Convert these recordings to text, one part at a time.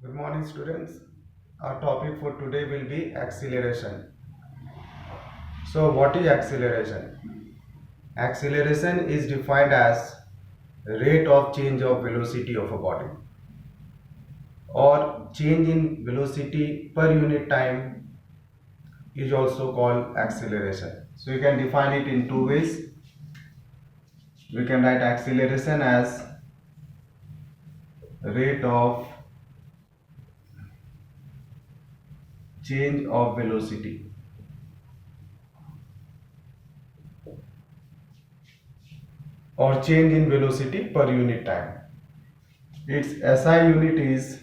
Good morning, students. Our topic for today will be acceleration. So, what is acceleration? Acceleration is defined as rate of change of velocity of a body or change in velocity per unit time is also called acceleration. So, you can define it in two ways. We can write acceleration as rate of change of velocity or change in velocity per unit time. Its SI unit is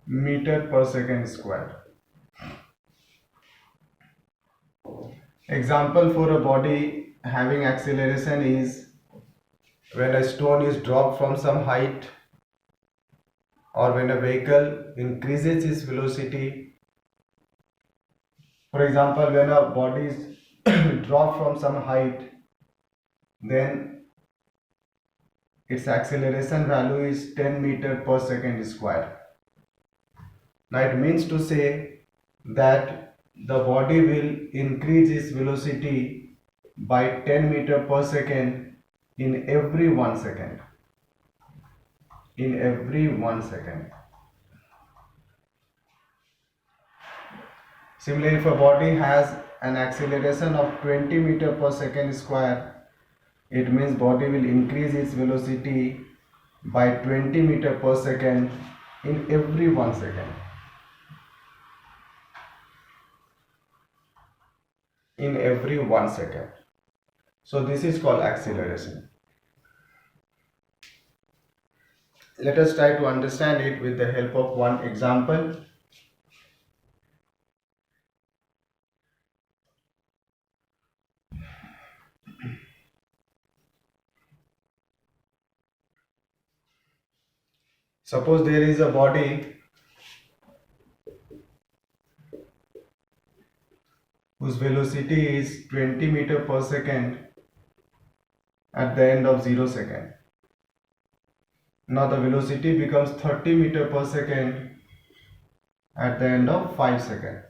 meter per second square. Example for a body having acceleration is when a stone is dropped from some height or when a vehicle increases its velocity. For example, when a body is dropped from some height, then its acceleration value is 10 meter per second square. Now it means to say that the body will increase its velocity by 10 meter per second in every 1 second. In every 1 second. Similarly, if a body has an acceleration of 20 meter per second square, it means body will increase its velocity by 20 meter per second in every 1 second. In every 1 second. So this is called acceleration. Let us try to understand it with the help of one example. Suppose there is a body whose velocity is 20 meter per second at the end of 0 second. Now the velocity becomes 30 meter per second at the end of 5 seconds.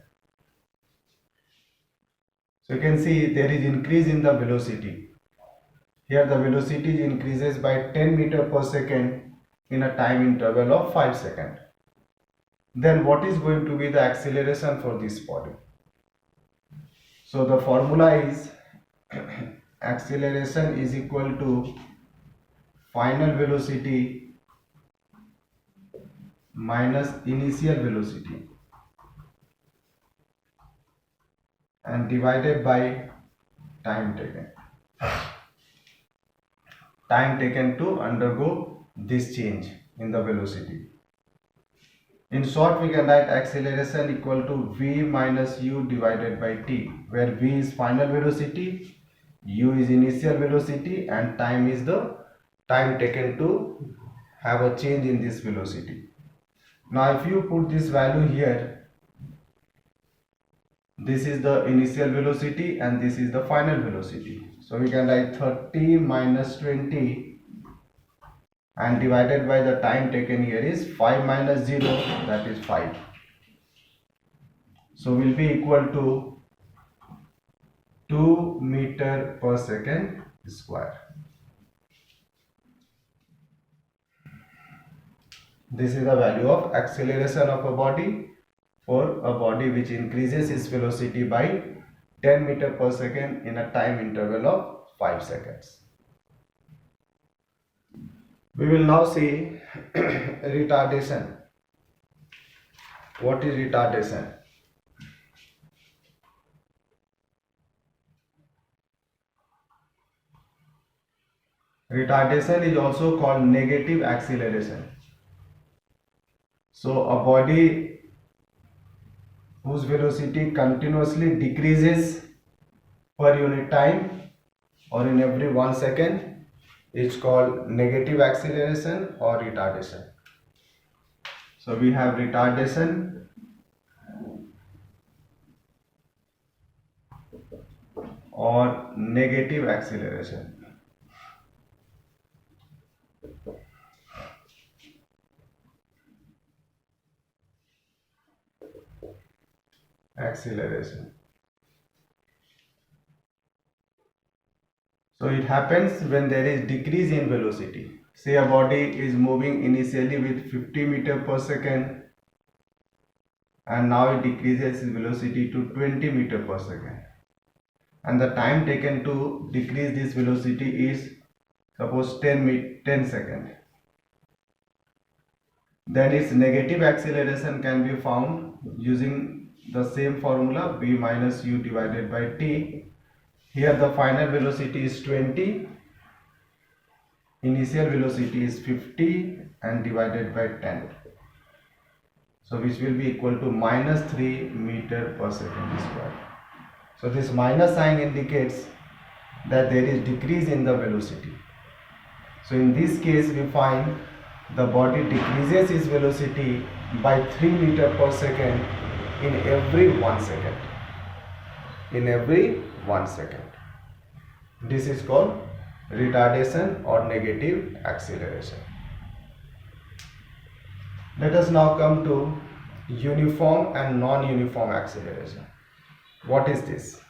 So you can see there is increase in the velocity. Here the velocity increases by 10 meter per second in a time interval of 5 seconds. Then what is going to be the acceleration for this body? So the formula is acceleration is equal to final velocity minus initial velocity and divided by time taken. Time taken to undergo this change in the velocity. In short, we can write acceleration equal to v minus u divided by t, where v is final velocity, u is initial velocity, and time is the time taken to have a change in this velocity. Now if you put this value here, this is the initial velocity and this is the final velocity. So we can write 30 minus 20 and divided by the time taken here is 5 minus 0, that is 5. So will be equal to 2 meter per second square. This is the value of acceleration of a body for a body which increases its velocity by 10 meter per second in a time interval of 5 seconds. We will now see retardation. What is retardation? Retardation is also called negative acceleration. So a body whose velocity continuously decreases per unit time or in every 1 second is called negative acceleration or retardation. So we have retardation or negative acceleration. acceleration. So it happens when there is decrease in velocity. Say a body is moving initially with 50 meter per second and now it decreases its velocity to 20 meter per second. And the time taken to decrease this velocity is suppose 10 seconds. Then its negative acceleration can be found using the same formula v minus u divided by t. Here the final velocity is 20, initial velocity is 50 and divided by 10. So which will be equal to minus 3 meter per second square. So this minus sign indicates that there is decrease in the velocity. So in this case we find the body decreases its velocity by 3 meter per second in every 1 second. In every 1 second. This is called retardation or negative acceleration. Let us now come to uniform and non-uniform acceleration. What is this?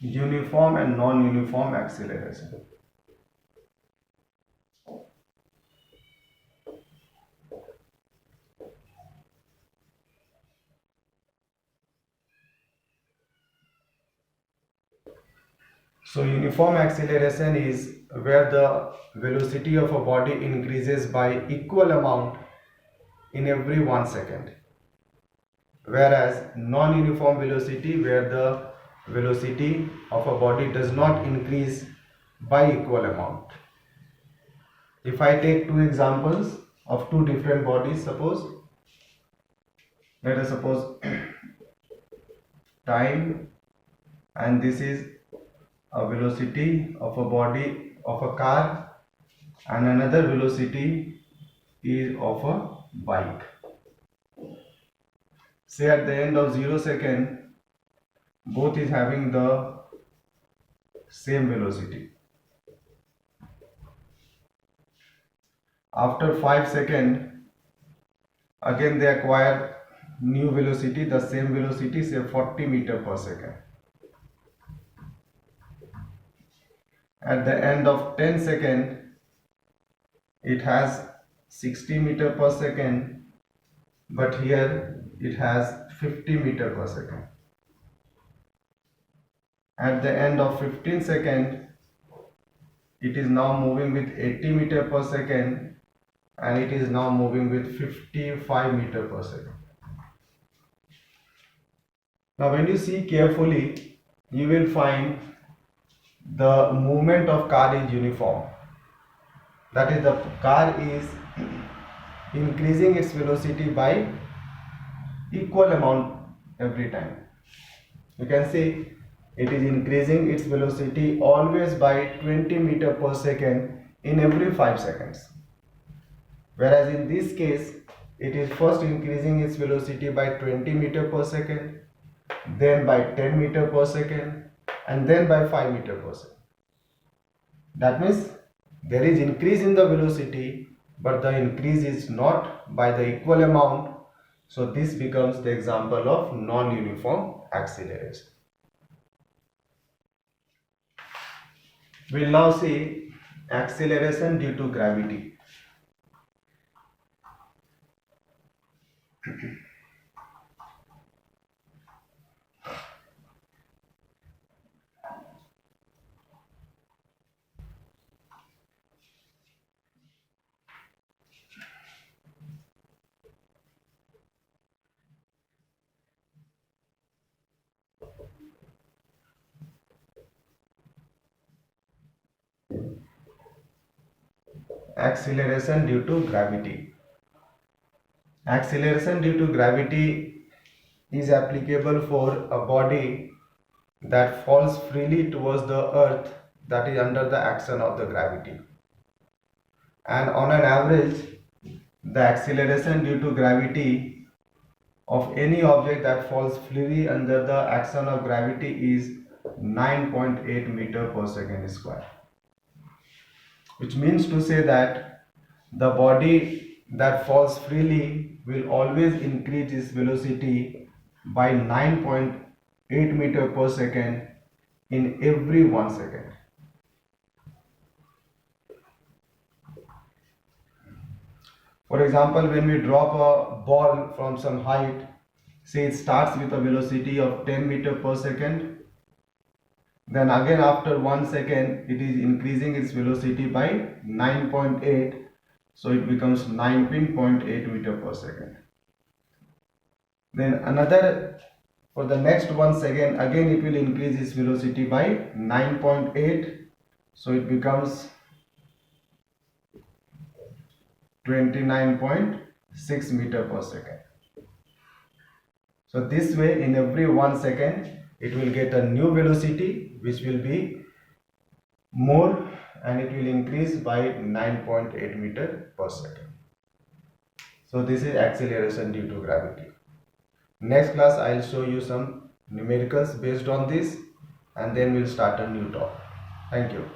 Uniform and non-uniform acceleration. So uniform acceleration is where the velocity of a body increases by equal amount in every 1 second. Whereas non-uniform velocity where the velocity of a body does not increase by equal amount. If I take two examples of two different bodies, let us suppose time, and this is a velocity of a body of a car and another velocity is of a bike. Say at the end of 0 second, both is having the same velocity. After 5 seconds, again they acquire new velocity, the same velocity, say 40 meter per second. At the end of 10 seconds, it has 60 meter per second, but here it has 50 meter per second. At the end of 15 seconds, it is now moving with 80 meter per second and it is now moving with 55 meter per second. Now when you see carefully, you will find the movement of car is uniform. That is, the car is increasing its velocity by equal amount every time. You can see it is increasing its velocity always by 20 meter per second in every 5 seconds. Whereas in this case, it is first increasing its velocity by 20 meter per second, then by 10 meter per second, and then by 5 meter per second. That means there is increase in the velocity, but the increase is not by the equal amount. So this becomes the example of non-uniform acceleration. We will now see acceleration due to gravity. Acceleration due to gravity. Acceleration due to gravity is applicable for a body that falls freely towards the earth, that is under the action of the gravity. And on an average, the acceleration due to gravity of any object that falls freely under the action of gravity is 9.8 meter per second square, which means to say that the body that falls freely will always increase its velocity by 9.8 meter per second in every 1 second. For example, when we drop a ball from some height, say it starts with a velocity of 10 meter per second, then again after 1 second it is increasing its velocity by 9.8, so it becomes 19.8 meter per second. Then another, for the next 1 second, again it will increase its velocity by 9.8, so it becomes 29.6 meter per second. So this way, in every 1 second it will get a new velocity which will be more, and it will increase by 9.8 meter per second. So this is acceleration due to gravity. Next class I will show you some numericals based on this, and then we'll start a new talk. Thank you.